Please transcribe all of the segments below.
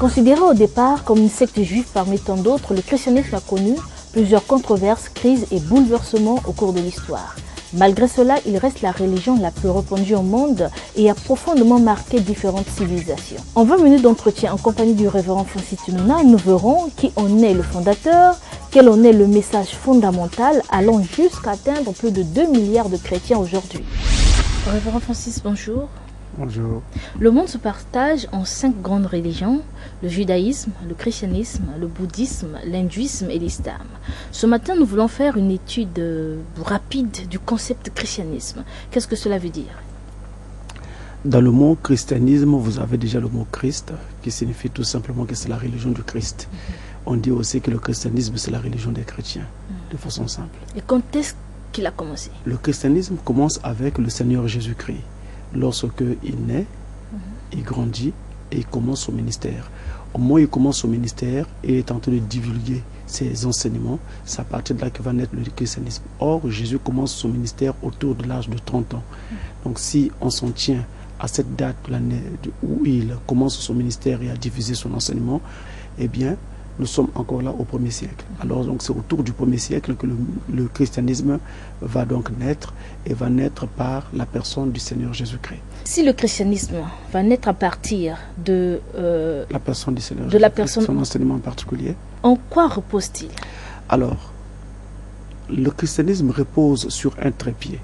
Considéré au départ comme une secte juive parmi tant d'autres, le christianisme a connu plusieurs controverses, crises et bouleversements au cours de l'histoire. Malgré cela, il reste la religion la plus répandue au monde et a profondément marqué différentes civilisations. En 20 minutes d'entretien en compagnie du révérend Francis Tununa, nous verrons qui en est le fondateur, quel en est le message fondamental, allant jusqu'à atteindre plus de 2 milliards de chrétiens aujourd'hui. Révérend Francis, bonjour. Bonjour. Le monde se partage en 5 grandes religions, le judaïsme, le christianisme, le bouddhisme, l'hindouisme et l'islam. Ce matin, nous voulons faire une étude rapide du concept christianisme. Qu'est-ce que cela veut dire? Dans le mot christianisme, vous avez déjà le mot Christ, qui signifie tout simplement que c'est la religion du Christ. On dit aussi que le christianisme, c'est la religion des chrétiens, de façon simple. Et quand est-ce qu'il a commencé? Le christianisme commence avec le Seigneur Jésus-Christ. Lorsqu'il naît, il grandit et il commence son ministère. Au moment où il commence son ministère, il est en train de divulguer ses enseignements. C'est à partir de là que va naître le christianisme. Or, Jésus commence son ministère autour de l'âge de 30 ans. Donc si on s'en tient à cette date où il commence son ministère et a diffusé son enseignement, eh bien, nous sommes encore là au 1er siècle. Alors donc c'est autour du 1er siècle que le christianisme va donc naître et va naître par la personne du Seigneur Jésus-Christ. Si le christianisme va naître à partir de la personne du Seigneur Jésus-Christ, son enseignement en particulier. En quoi repose-t-il? Alors, le christianisme repose sur un trépied.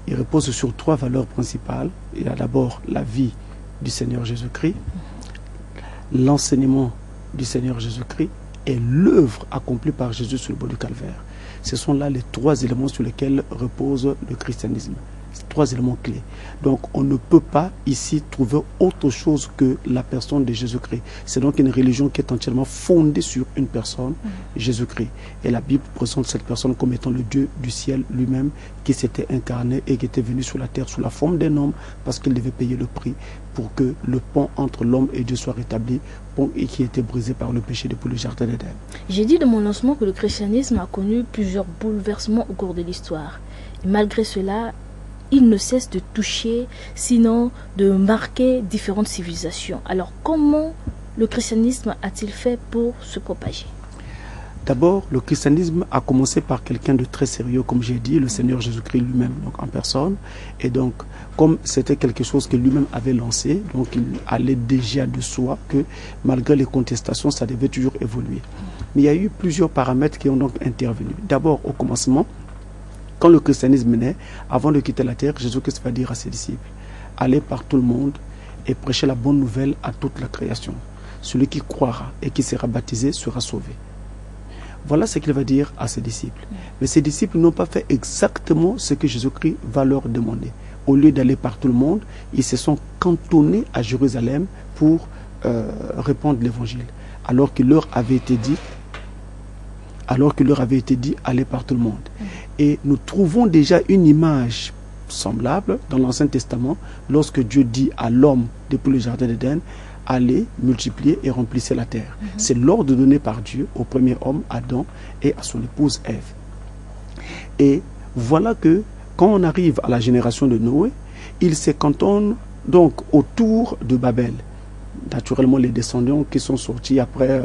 Il repose sur 3 valeurs principales. Il y a d'abord la vie du Seigneur Jésus-Christ, l'enseignement du Seigneur Jésus-Christ et l'œuvre accomplie par Jésus sur le bois du calvaire. Ce sont là les 3 éléments sur lesquels repose le christianisme. 3 éléments clés. Donc on ne peut pas ici trouver autre chose que la personne de Jésus-Christ. C'est donc une religion qui est entièrement fondée sur une personne, Jésus-Christ. Et la Bible présente cette personne comme étant le Dieu du ciel lui-même qui s'était incarné et qui était venu sur la terre sous la forme d'un homme parce qu'il devait payer le prix pour que le pont entre l'homme et Dieu soit rétabli, pont qui était brisé par le péché depuis le jardin d'Éden. J'ai dit de mon lancement que le christianisme a connu plusieurs bouleversements au cours de l'histoire. Et malgré cela, il ne cesse de toucher, sinon de marquer différentes civilisations. Alors comment le christianisme a-t-il fait pour se propager? D'abord, le christianisme a commencé par quelqu'un de très sérieux, comme j'ai dit, le Seigneur Jésus-Christ lui-même, donc en personne. Et donc, comme c'était quelque chose que lui-même avait lancé, donc il allait déjà de soi que malgré les contestations, ça devait toujours évoluer. Mais il y a eu plusieurs paramètres qui ont donc intervenu. D'abord, au commencement, quand le christianisme naît, avant de quitter la terre, Jésus-Christ va dire à ses disciples, allez par tout le monde et prêchez la bonne nouvelle à toute la création. Celui qui croira et qui sera baptisé sera sauvé. Voilà ce qu'il va dire à ses disciples. Mais ses disciples n'ont pas fait exactement ce que Jésus-Christ va leur demander. Au lieu d'aller par tout le monde, ils se sont cantonnés à Jérusalem pour répandre l'évangile. Alors qu'il leur avait été dit, allez par tout le monde. Et nous trouvons déjà une image semblable dans l'Ancien Testament, lorsque Dieu dit à l'homme depuis le jardin d'Éden, allez, multiplier et remplissez la terre. C'est l'ordre donné par Dieu au premier homme, Adam, et à son épouse Ève. Et voilà que quand on arrive à la génération de Noé, il se cantonne donc autour de Babel. Naturellement, les descendants qui sont sortis après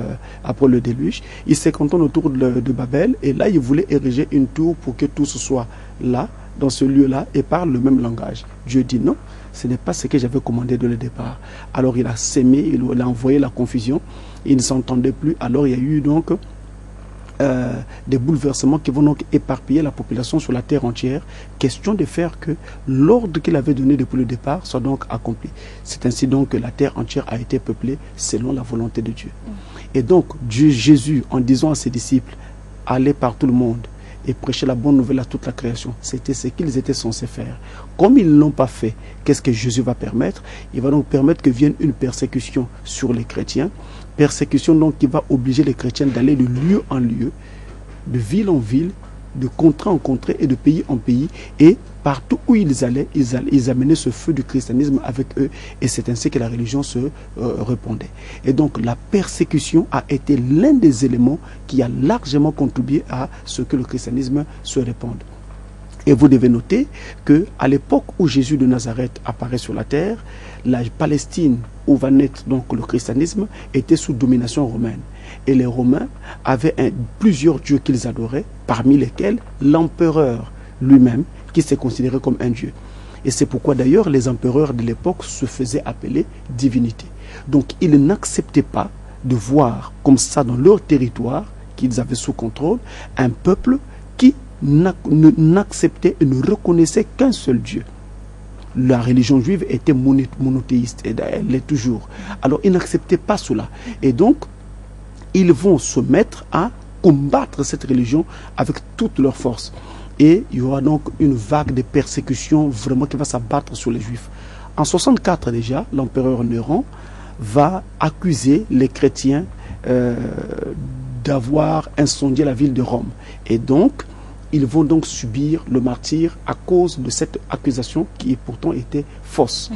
le déluge, ils se cantonnent autour de Babel, et là, ils voulaient ériger une tour pour que tous soient là, dans ce lieu-là, et parlent le même langage. Dieu dit non, ce n'est pas ce que j'avais commandé dès le départ. Alors il a sémé, il a envoyé la confusion, ils ne s'entendaient plus, alors il y a eu donc des bouleversements qui vont donc éparpiller la population sur la terre entière. Question de faire que l'ordre qu'il avait donné depuis le départ soit donc accompli. C'est ainsi donc que la terre entière a été peuplée selon la volonté de Dieu. Et donc Jésus, en disant à ses disciples, allez par tout le monde et prêcher la bonne nouvelle à toute la création, c'était ce qu'ils étaient censés faire. Comme ils ne l'ont pas fait, qu'est-ce que Jésus va permettre? Il va donc permettre que vienne une persécution sur les chrétiens, persécution donc qui va obliger les chrétiens d'aller de lieu en lieu, de ville en ville, de contrée en contrée et de pays en pays, et partout où ils allaient, ils amenaient ce feu du christianisme avec eux, et c'est ainsi que la religion se répandait. Et donc la persécution a été l'un des éléments qui a largement contribué à ce que le christianisme se répande. Et vous devez noter qu'à l'époque où Jésus de Nazareth apparaît sur la terre, la Palestine, où va naître donc le christianisme, était sous domination romaine. Et les Romains avaient plusieurs dieux qu'ils adoraient, parmi lesquels l'empereur lui-même, qui s'est considéré comme un dieu. Et c'est pourquoi d'ailleurs les empereurs de l'époque se faisaient appeler divinités. Donc ils n'acceptaient pas de voir comme ça dans leur territoire, qu'ils avaient sous contrôle, un peuple qui n'acceptait et ne reconnaissait qu'un seul Dieu. La religion juive était monothéiste, et elle l'est toujours. Alors ils n'acceptaient pas cela. Et donc, ils vont se mettre à combattre cette religion avec toute leur force. Et il y aura donc une vague de persécutions vraiment qui va s'abattre sur les Juifs. En 64 déjà, l'empereur Néron va accuser les chrétiens d'avoir incendié la ville de Rome. Et donc, ils vont donc subir le martyre à cause de cette accusation qui pourtant était fausse.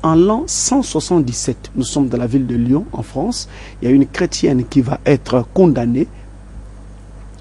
En l'an 177, nous sommes dans la ville de Lyon, en France, il y a une chrétienne qui va être condamnée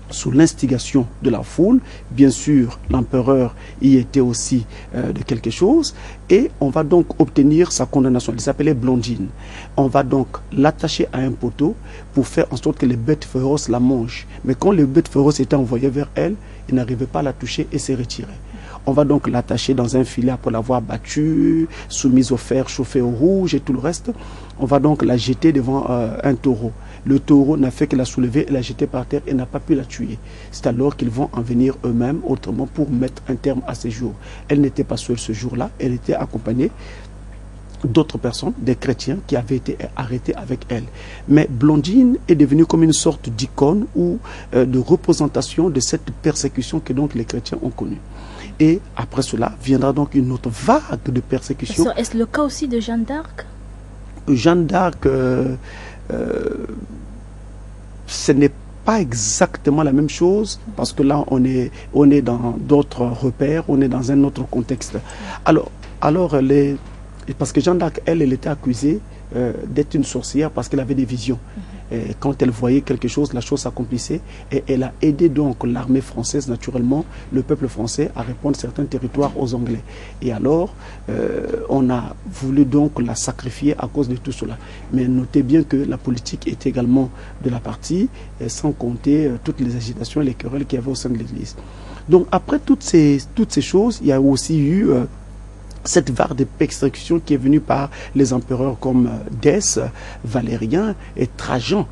sous l'instigation de la foule. Bien sûr, l'empereur y était aussi de quelque chose. Et on va donc obtenir sa condamnation. Elle s'appelait Blandine. On va donc l'attacher à un poteau pour faire en sorte que les bêtes féroces la mangent. Mais quand les bêtes féroces étaient envoyées vers elle, ils n'arrivaient pas à la toucher et se retiraient. On va donc l'attacher dans un filet après l'avoir battue, soumise au fer, chauffée au rouge et tout le reste. On va donc la jeter devant un taureau. Le taureau n'a fait que la soulever et la jeter par terre et n'a pas pu la tuer. C'est alors qu'ils vont en venir eux-mêmes autrement pour mettre un terme à ces jours. Elle n'était pas seule ce jour-là, elle était accompagnée d'autres personnes, des chrétiens qui avaient été arrêtés avec elle. Mais Blandine est devenue comme une sorte d'icône ou de représentation de cette persécution que donc les chrétiens ont connue. Et après cela viendra donc une autre vague de persécution. Est-ce le cas aussi de Jeanne d'Arc? Jeanne d'Arc, ce n'est pas exactement la même chose, parce que là on est dans d'autres repères, on est dans un autre contexte. Alors parce que Jeanne d'Arc, elle était accusée d'être une sorcière parce qu'elle avait des visions. Et quand elle voyait quelque chose, la chose s'accomplissait. Et elle a aidé donc l'armée française, naturellement, le peuple français, à répondre certains territoires aux Anglais. Et alors, on a voulu donc la sacrifier à cause de tout cela. Mais notez bien que la politique est également de la partie, sans compter toutes les agitations et les querelles qu'il y avait au sein de l'Église. Donc après toutes ces choses, il y a aussi eu cette vague de persécution qui est venue par les empereurs comme Dès, Valérien et Trajan,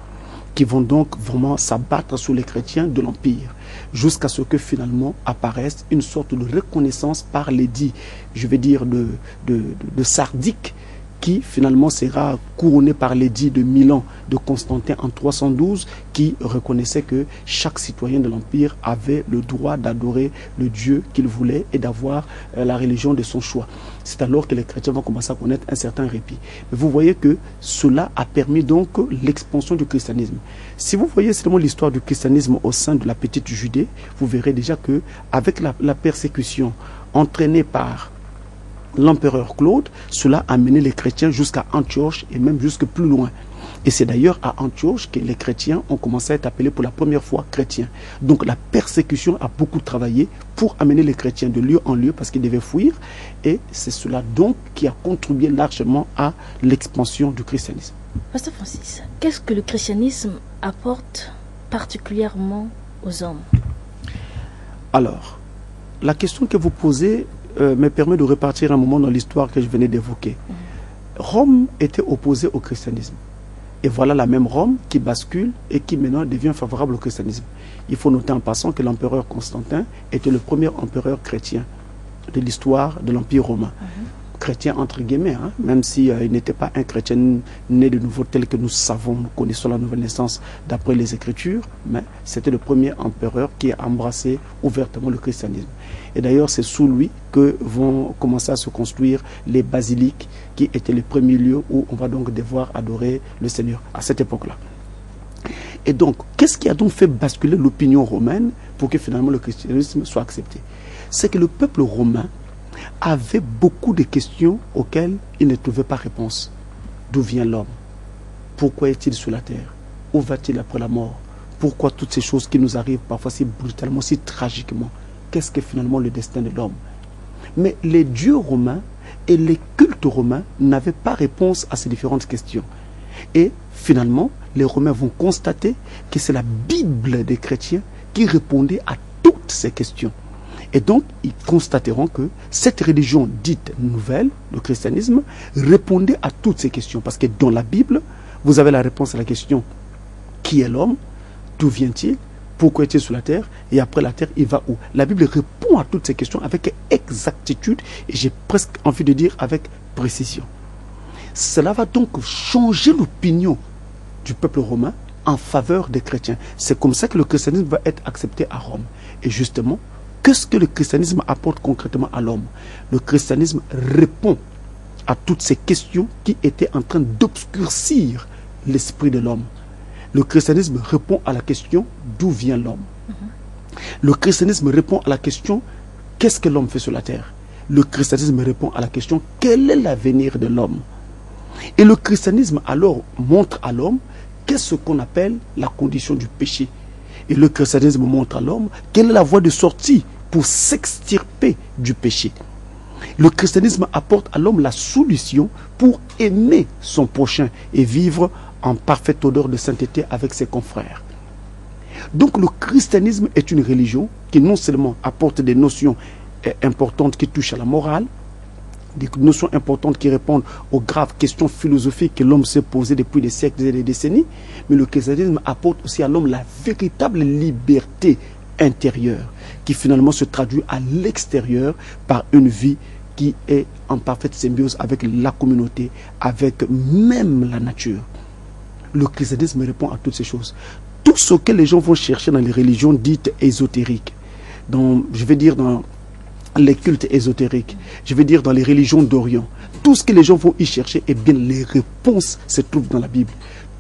qui vont donc vraiment s'abattre sur les chrétiens de l'Empire, jusqu'à ce que finalement apparaisse une sorte de reconnaissance par l'édit, je vais dire de Sardique, qui finalement sera couronné par l'édit de Milan de Constantin en 312, qui reconnaissait que chaque citoyen de l'Empire avait le droit d'adorer le Dieu qu'il voulait et d'avoir la religion de son choix. C'est alors que les chrétiens vont commencer à connaître un certain répit. Mais vous voyez que cela a permis donc l'expansion du christianisme. Si vous voyez seulement l'histoire du christianisme au sein de la petite Judée, vous verrez déjà que avec la persécution entraînée par l'empereur Claude, cela a mené les chrétiens jusqu'à Antioche et même jusque plus loin. Et c'est d'ailleurs à Antioche que les chrétiens ont commencé à être appelés pour la première fois chrétiens. Donc la persécution a beaucoup travaillé pour amener les chrétiens de lieu en lieu parce qu'ils devaient fuir. Et c'est cela donc qui a contribué largement à l'expansion du christianisme. Pasteur Francis, qu'est-ce que le christianisme apporte particulièrement aux hommes? Alors, la question que vous posez me permet de repartir un moment dans l'histoire que je venais d'évoquer. Rome était opposée au christianisme. Et voilà la même Rome qui bascule et qui maintenant devient favorable au christianisme. Il faut noter en passant que l'empereur Constantin était le premier empereur chrétien de l'histoire de l'Empire romain. Chrétien entre guillemets, hein, même s'il n'était pas un chrétien né de nouveau tel que nous savons, nous connaissons la nouvelle naissance d'après les Écritures, mais c'était le premier empereur qui a embrassé ouvertement le christianisme. Et d'ailleurs, c'est sous lui que vont commencer à se construire les basiliques, qui étaient les premiers lieux où on va donc devoir adorer le Seigneur à cette époque-là. Et donc, qu'est-ce qui a donc fait basculer l'opinion romaine pour que finalement le christianisme soit accepté? C'est que le peuple romain avait beaucoup de questions auxquelles il ne trouvait pas réponse. D'où vient l'homme? Pourquoi est-il sur la terre? Où va-t-il après la mort? Pourquoi toutes ces choses qui nous arrivent parfois si brutalement, si tragiquement? qu'est-ce que finalement le destin de l'homme. Mais les dieux romains et les cultes romains n'avaient pas réponse à ces différentes questions. Et finalement, les Romains vont constater que c'est la Bible des chrétiens qui répondait à toutes ces questions. Et donc, ils constateront que cette religion dite nouvelle, le christianisme, répondait à toutes ces questions. Parce que dans la Bible, vous avez la réponse à la question « Qui est l'homme? D'où vient-il? Pourquoi est-il sur la terre? Et après la terre, il va où ?» La Bible répond à toutes ces questions avec exactitude et j'ai presque envie de dire avec précision. Cela va donc changer l'opinion du peuple romain en faveur des chrétiens. C'est comme ça que le christianisme va être accepté à Rome. Et justement, qu'est-ce que le christianisme apporte concrètement à l'homme? Le christianisme répond à toutes ces questions qui étaient en train d'obscurcir l'esprit de l'homme. Le christianisme répond à la question d'où vient l'homme. Le christianisme répond à la question qu'est-ce que l'homme fait sur la terre. Le christianisme répond à la question quel est l'avenir de l'homme. Et le christianisme alors montre à l'homme qu'est-ce qu'on appelle la condition du péché. Et le christianisme montre à l'homme quelle est la voie de sortie pour s'extirper du péché. Le christianisme apporte à l'homme la solution pour aimer son prochain et vivre en parfaite odeur de sainteté avec ses confrères. Donc le christianisme est une religion qui non seulement apporte des notions importantes qui touchent à la morale, des notions importantes qui répondent aux graves questions philosophiques que l'homme s'est posées depuis des siècles et des décennies, mais le christianisme apporte aussi à l'homme la véritable liberté intérieure qui finalement se traduit à l'extérieur par une vie qui est en parfaite symbiose avec la communauté, avec même la nature. Le christianisme répond à toutes ces choses. Tout ce que les gens vont chercher dans les religions dites ésotériques, je vais dire dans les cultes ésotériques, je vais dire dans les religions d'Orient, tout ce que les gens vont y chercher, eh bien les réponses se trouvent dans la Bible.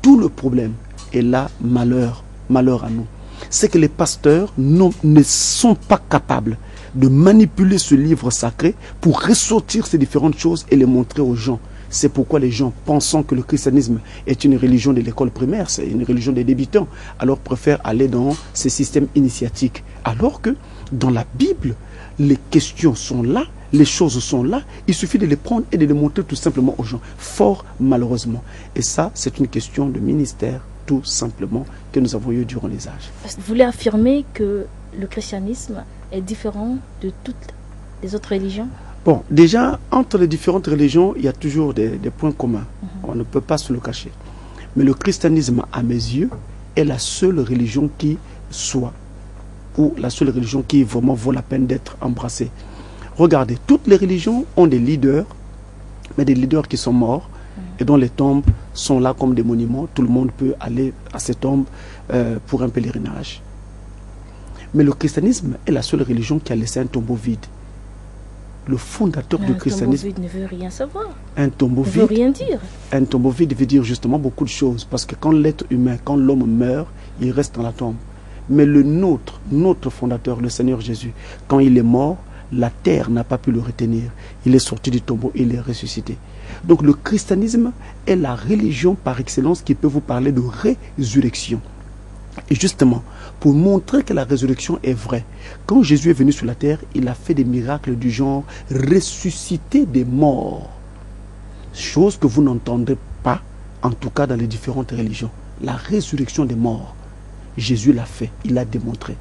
Tout le problème, et là, malheur à nous, c'est que les pasteurs ne sont pas capables de manipuler ce livre sacré pour ressortir ces différentes choses et les montrer aux gens. C'est pourquoi les gens, pensant que le christianisme est une religion de l'école primaire, c'est une religion des débutants, alors préfèrent aller dans ces systèmes initiatiques. Alors que dans la Bible, les questions sont là, les choses sont là, il suffit de les prendre et de les montrer tout simplement aux gens, fort malheureusement. Et ça, c'est une question de ministère, tout simplement, que nous avons eu durant les âges. Vous voulez affirmer que le christianisme est différent de toutes les autres religions? Bon, déjà, entre les différentes religions, il y a toujours des points communs. On ne peut pas se le cacher. Mais le christianisme, à mes yeux, est la seule religion qui soit, ou la seule religion qui vraiment vaut la peine d'être embrassée. Regardez, toutes les religions ont des leaders, mais des leaders qui sont morts, et dont les tombes sont là comme des monuments. Tout le monde peut aller à ces tombes pour un pèlerinage. Mais le christianisme est la seule religion qui a laissé un tombeau vide. Le fondateur du christianisme... Un tombeau vide ne veut rien savoir. Un tombeau vide ne veut rien dire. Un tombeau vide veut dire justement beaucoup de choses. Parce que quand l'être humain, quand l'homme meurt, il reste dans la tombe. Mais notre fondateur, le Seigneur Jésus, quand il est mort, la terre n'a pas pu le retenir. Il est sorti du tombeau et il est ressuscité. Donc le christianisme est la religion par excellence qui peut vous parler de résurrection. Et justement, pour montrer que la résurrection est vraie, quand Jésus est venu sur la terre, il a fait des miracles du genre ressusciter des morts. Chose que vous n'entendrez pas, en tout cas dans les différentes religions. La résurrection des morts, Jésus l'a fait, il l'a démontré.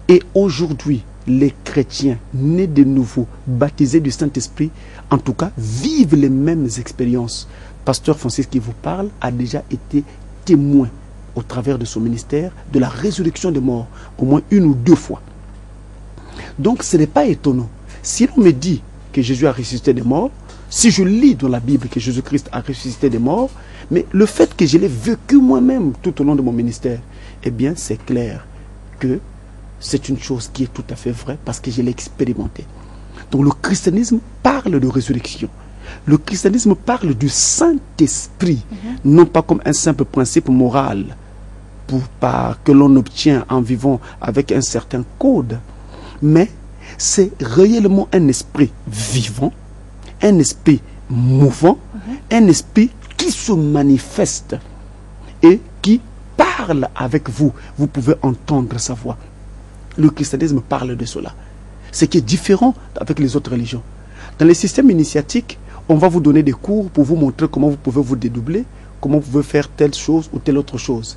Et aujourd'hui, les chrétiens nés de nouveau, baptisés du Saint-Esprit, en tout cas, vivent les mêmes expériences. Pasteur Francis qui vous parle a déjà été témoin au travers de son ministère, de la résurrection des morts, au moins 1 ou 2 fois. Donc ce n'est pas étonnant. Si l'on me dit que Jésus a ressuscité des morts, si je lis dans la Bible que Jésus-Christ a ressuscité des morts, mais le fait que je l'ai vécu moi-même tout au long de mon ministère, eh bien c'est clair que c'est une chose qui est tout à fait vraie parce que je l'ai expérimenté. Donc le christianisme parle de résurrection. Le christianisme parle du Saint-Esprit, non pas comme un simple principe moral, que l'on obtient en vivant avec un certain code, mais c'est réellement un esprit vivant, un esprit mouvant, un esprit qui se manifeste et qui parle avec vous. Vous pouvez entendre sa voix. Le christianisme parle de cela. ce qui est différent avec les autres religions. Dans les systèmes initiatiques, on va vous donner des cours pour vous montrer comment vous pouvez vous dédoubler, comment vous pouvez faire telle chose ou telle autre chose.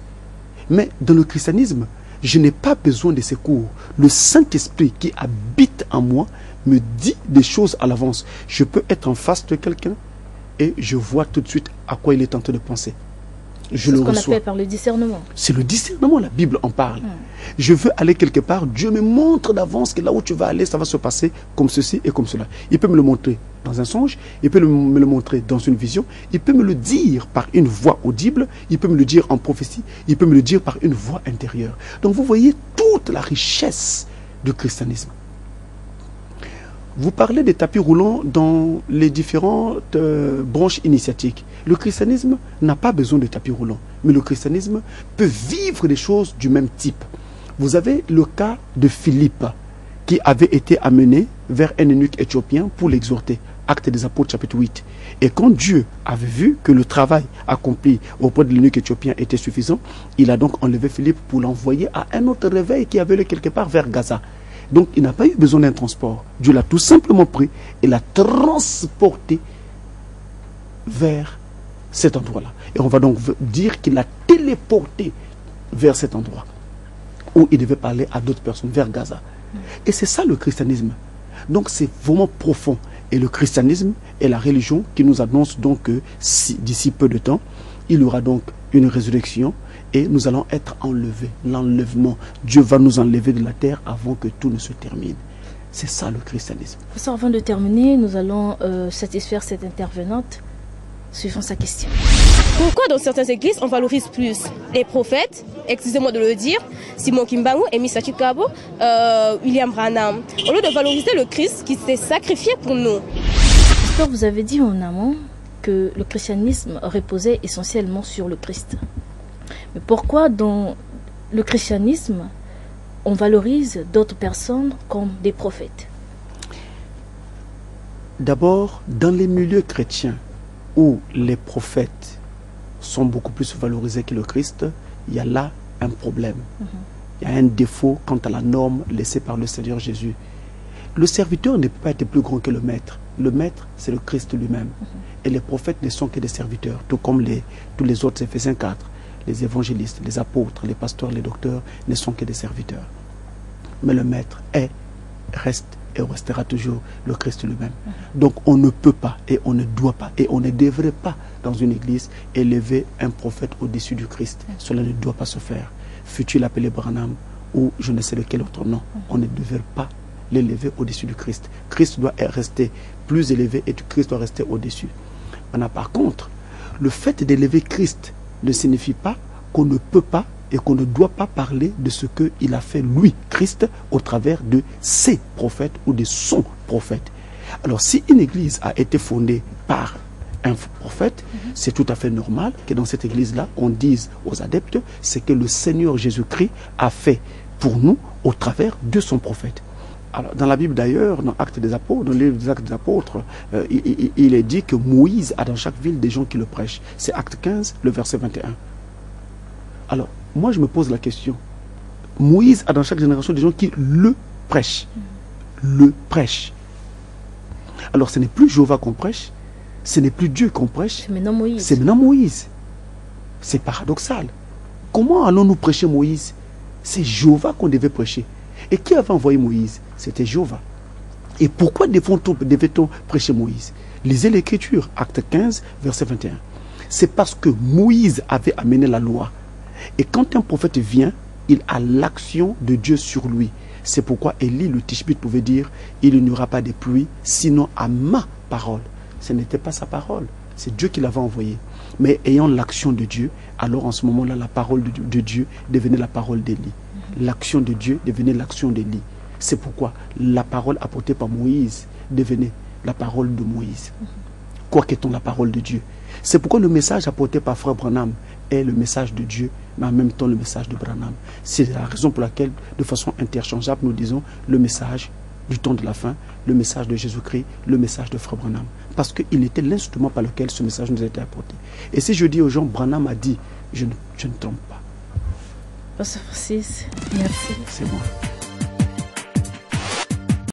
Mais dans le christianisme, je n'ai pas besoin de ces cours. Le Saint-Esprit qui habite en moi me dit des choses à l'avance. Je peux être en face de quelqu'un et je vois tout de suite à quoi il est en train de penser. Je le reçois. C'est ce qu'on appelle par le discernement. C'est le discernement, la Bible en parle. Je veux aller quelque part, Dieu me montre d'avance que là où tu vas aller, ça va se passer comme ceci et comme cela. Il peut me le montrer dans un songe, il peut me le montrer dans une vision, il peut me le dire par une voix audible, il peut me le dire en prophétie, il peut me le dire par une voix intérieure. Donc vous voyez toute la richesse du christianisme. Vous parlez des tapis roulants dans les différentes branches initiatiques. Le christianisme n'a pas besoin de tapis roulants, mais le christianisme peut vivre des choses du même type. Vous avez le cas de Philippe, qui avait été amené vers un eunuque éthiopien pour l'exhorter. Actes des Apôtres, chapitre 8. Et quand Dieu avait vu que le travail accompli auprès de l'eunuque éthiopien était suffisant, il a donc enlevé Philippe pour l'envoyer à un autre réveil qui avait lieu quelque part vers Gaza. Donc il n'a pas eu besoin d'un transport. Dieu l'a tout simplement pris et l'a transporté vers cet endroit-là. Et on va donc dire qu'il l'a téléporté vers cet endroit où il devait parler à d'autres personnes, vers Gaza. Et c'est ça le christianisme. Donc c'est vraiment profond. Et le christianisme est la religion qui nous annonce donc que d'ici peu de temps, il y aura donc une résurrection et nous allons être enlevés. L'enlèvement. Dieu va nous enlever de la terre avant que tout ne se termine. C'est ça le christianisme. Avant de terminer, nous allons satisfaire cette intervenante suivant sa question. Pourquoi dans certaines églises on valorise plus les prophètes, excusez-moi de le dire, Simon Kimbangu, Amy Sachikabo, William Branham, au lieu de valoriser le Christ qui s'est sacrifié pour nous? Vous avez dit en amont que le christianisme reposait essentiellement sur le Christ. Mais pourquoi dans le christianisme on valorise d'autres personnes comme des prophètes? D'abord, dans les milieux chrétiens où les prophètes sont beaucoup plus valorisés que le Christ, il y a là un problème. Il y a un défaut quant à la norme laissée par le Seigneur Jésus. Le serviteur ne peut pas être plus grand que le maître. Le maître, c'est le Christ lui-même. Et les prophètes ne sont que des serviteurs, tout comme tous les autres, Éphésiens 4. Les évangélistes, les apôtres, les pasteurs, les docteurs ne sont que des serviteurs. Mais le maître est, reste et restera toujours le Christ lui-même. Donc on ne peut pas et on ne doit pas et on ne devrait pas dans une église élever un prophète au-dessus du Christ. Cela ne doit pas se faire. Fut-il appelé Branham ou je ne sais de quel autre nom, on ne devrait pas l'élever au-dessus du Christ. Christ doit rester plus élevé et Christ doit rester au-dessus. Maintenant, par contre, le fait d'élever Christ ne signifie pas qu'on ne peut pas et qu'on ne doit pas parler de ce qu'il a fait, lui, Christ, au travers de ses prophètes ou de son prophète. Alors, si une église a été fondée par un prophète, c'est tout à fait normal que dans cette église-là, on dise aux adeptes ce que le Seigneur Jésus-Christ a fait pour nous au travers de son prophète. Alors, dans la Bible d'ailleurs, dans Actes des Apôtres, dans le livre des Actes des Apôtres, il est dit que Moïse a dans chaque ville des gens qui le prêchent. C'est Acte 15, le verset 21. Alors, moi je me pose la question. Moïse a dans chaque génération des gens qui le prêchent. Le prêchent. Alors, ce n'est plus Jéhovah qu'on prêche, ce n'est plus Dieu qu'on prêche. C'est maintenant Moïse. C'est maintenant Moïse. C'est paradoxal. Comment allons-nous prêcher Moïse? C'est Jéhovah qu'on devait prêcher. Et qui avait envoyé Moïse? C'était Jéhovah. Et pourquoi devait-on prêcher Moïse? Lisez l'Écriture, Acte 15, verset 21. C'est parce que Moïse avait amené la loi. Et quand un prophète vient, il a l'action de Dieu sur lui. C'est pourquoi Élie, le Tishbite, pouvait dire « Il n'y aura pas de pluie, sinon à ma parole ». Ce n'était pas sa parole, c'est Dieu qui l'avait envoyé. Mais ayant l'action de Dieu, alors en ce moment-là, la parole de Dieu devenait la parole d'Élie. L'action de Dieu devenait l'action d'Élie. C'est pourquoi la parole apportée par Moïse devenait la parole de Moïse. Quoi qu'étant la parole de Dieu. C'est pourquoi le message apporté par Frère Branham est le message de Dieu, mais en même temps le message de Branham. C'est la raison pour laquelle, de façon interchangeable, nous disons le message du temps de la fin, le message de Jésus-Christ, le message de Frère Branham. Parce qu'il était l'instrument par lequel ce message nous a été apporté. Et si je dis aux gens, Branham a dit, je ne trompe pas. Pasteur Francis, merci. C'est moi.